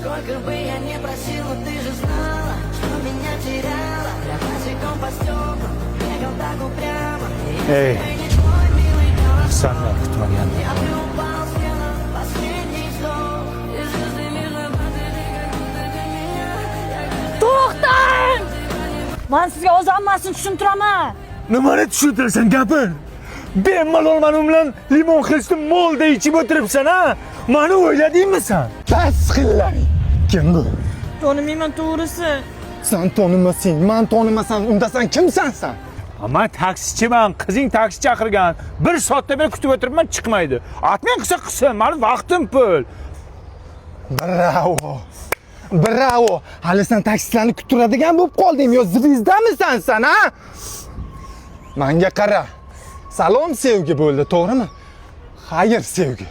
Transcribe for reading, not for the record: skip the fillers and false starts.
Сколько бы я ни просил, но ты же знала, что меня теряла. Я босиком по стеклам, бегал так упрямо. Ey, senler kutmagan. Я бы упал с неба, последний вздох. И звезды между To'xtang! Men sizga o'z hammasini tushuntiraman. Nimani tushuntirasan, gapir? Bemalol men bilan limon qilishni molda ichib o'tiribsan, ha? Meni o'yladingmi sen? Bas qillang. Kim bu? Tonimayman to'g'risi. Sen tonimasang, men tonimasam, unda sen kimsan sen? Men taksichiman, qizing taksi chaqirgan. 1 soatdan beri kutib o'tiribman, chiqmaydi. Atmang qilsa qilsin, meni vaqtim pul. Bravo. Bravo. Hali sen taksilarni kuttiradigan bo'lib qolding, yo zvizdamisan sen, ha? Menga qara. Salom sevgi bo'ldi, to'g'rimi? Xayr sevgi.